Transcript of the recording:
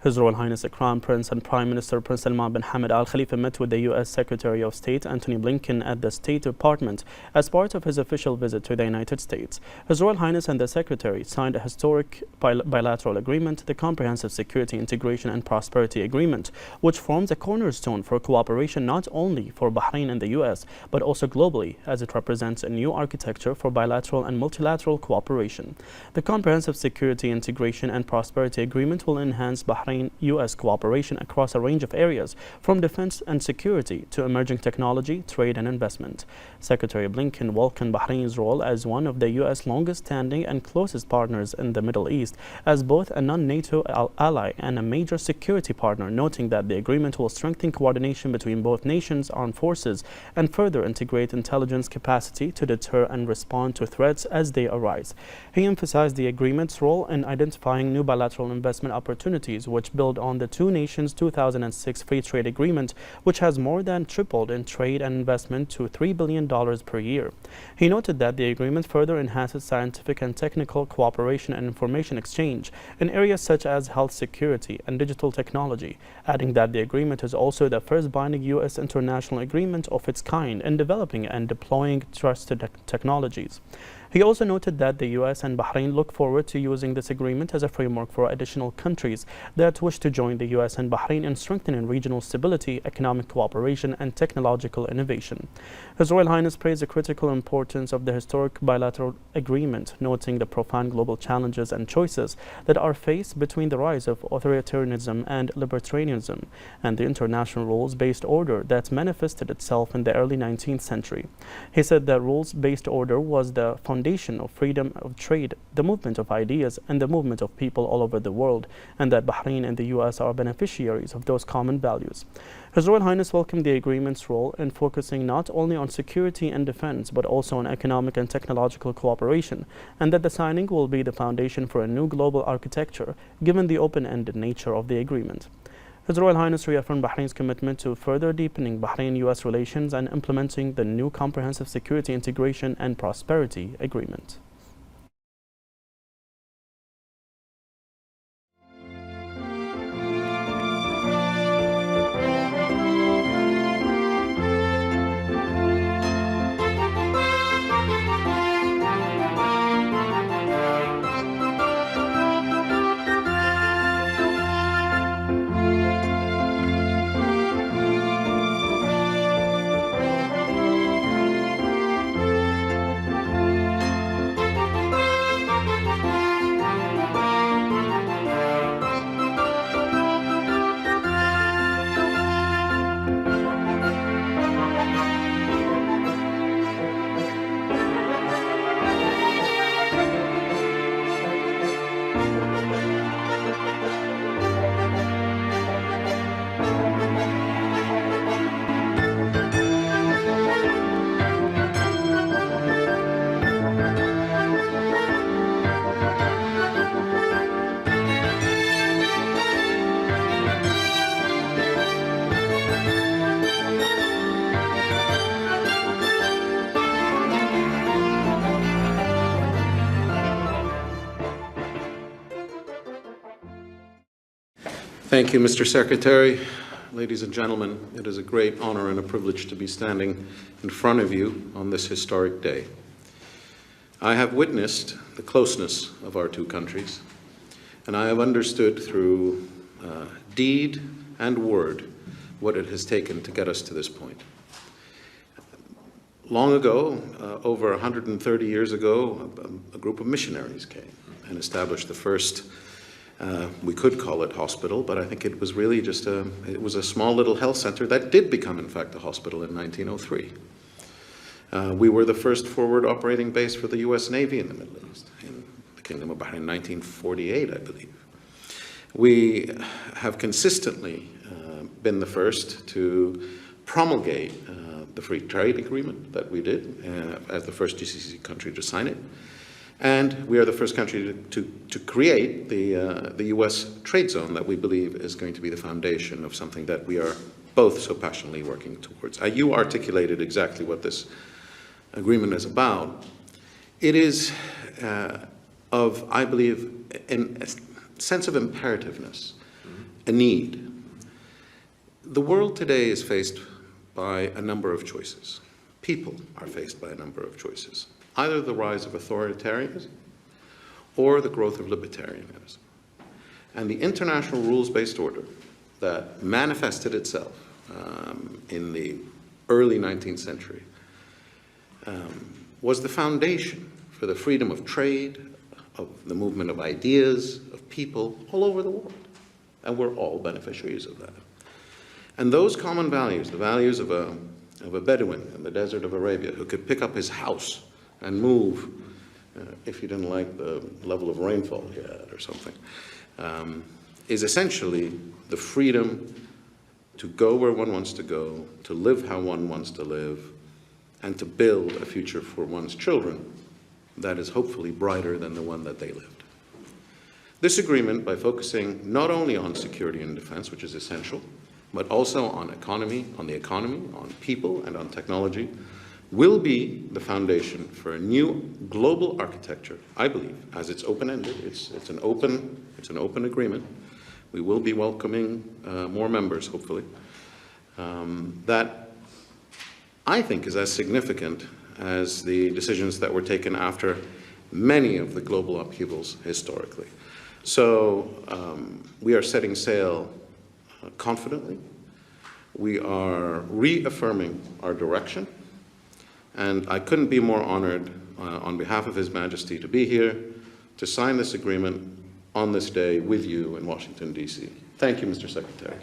His Royal Highness the Crown Prince and Prime Minister Prince Salman bin Hamad Al Khalifa met with the U.S. Secretary of State Antony Blinken at the State Department as part of his official visit to the United States. His Royal Highness and the Secretary signed a historic bilateral agreement, the Comprehensive Security, Integration and Prosperity Agreement, which forms a cornerstone for cooperation not only for Bahrain and the U.S., but also globally, as it represents a new architecture for bilateral and multilateral cooperation. The Comprehensive Security, Integration and Prosperity Agreement will enhance Bahrain-U.S. cooperation across a range of areas, from defense and security to emerging technology, trade and investment. Secretary Blinken welcomed Bahrain's role as one of the U.S. longest-standing and closest partners in the Middle East, as both a non-NATO ally and a major security partner, noting that the agreement will strengthen coordination between both nations' armed forces and further integrate intelligence capacity to deter and respond to threats as they arise. He emphasized the agreement's role in identifying new bilateral investment opportunities, which build on the two nations' 2006 free trade agreement, which has more than tripled in trade and investment to $3 billion per year. He noted that the agreement further enhances scientific and technical cooperation and information exchange in areas such as health security and digital technology, adding that the agreement is also the first binding U.S. international agreement of its kind in developing and deploying trusted technologies. He also noted that the U.S. and Bahrain look forward to using this agreement as a framework for additional countries that wish to join the U.S. and Bahrain in strengthening regional stability, economic cooperation, and technological innovation. His Royal Highness praised the critical importance of the historic bilateral agreement, noting the profound global challenges and choices that are faced between the rise of authoritarianism and libertarianism and the international rules-based order that manifested itself in the early 19th century. He said that rules-based order was the foundation of freedom of trade, the movement of ideas, and the movement of people all over the world, and that Bahrain and the U.S. are beneficiaries of those common values. His Royal Highness welcomed the agreement's role in focusing not only on security and defense, but also on economic and technological cooperation, and that the signing will be the foundation for a new global architecture, given the open-ended nature of the agreement. His Royal Highness reaffirmed Bahrain's commitment to further deepening Bahrain-U.S. relations and implementing the new Comprehensive Security, Integration and Prosperity Agreement. Thank you, Mr. Secretary. Ladies and gentlemen, it is a great honor and a privilege to be standing in front of you on this historic day. I have witnessed the closeness of our two countries, and I have understood through deed and word what it has taken to get us to this point. Long ago, over 130 years ago, a group of missionaries came and established the first we could call it hospital, but I think it was really just it was a small little health center that did become, in fact, a hospital in 1903. We were the first forward operating base for the U.S. Navy in the Middle East, in the Kingdom of Bahrain in 1948, I believe. We have consistently been the first to promulgate the free trade agreement that we did as the first GCC country to sign it. And we are the first country to create the U.S. trade zone that we believe is going to be the foundation of something that we are both so passionately working towards. You articulated exactly what this agreement is about. It is of, I believe, a sense of imperativeness a need. The world today is faced by a number of choices. People are faced by a number of choices. Either the rise of authoritarianism or the growth of libertarianism. And the international rules-based order that manifested itself in the early 19th century was the foundation for the freedom of trade, of the movement of ideas, of people all over the world. And we're all beneficiaries of that. And those common values, the values of a Bedouin in the desert of Arabia who could pick up his house and move if he didn't like the level of rainfall he had or something, is essentially the freedom to go where one wants to go, to live how one wants to live, and to build a future for one's children that is hopefully brighter than the one that they lived. This agreement, by focusing not only on security and defense, which is essential, but also on the economy, on people, and on technology, will be the foundation for a new global architecture, I believe, as it's open-ended. It's an open agreement. We will be welcoming more members, hopefully, that I think is as significant as the decisions that were taken after many of the global upheavals historically. So we are setting sail confidently. We are reaffirming our direction. And I couldn't be more honored on behalf of His Majesty to be here to sign this agreement on this day with you in Washington, D.C. Thank you, Mr. Secretary.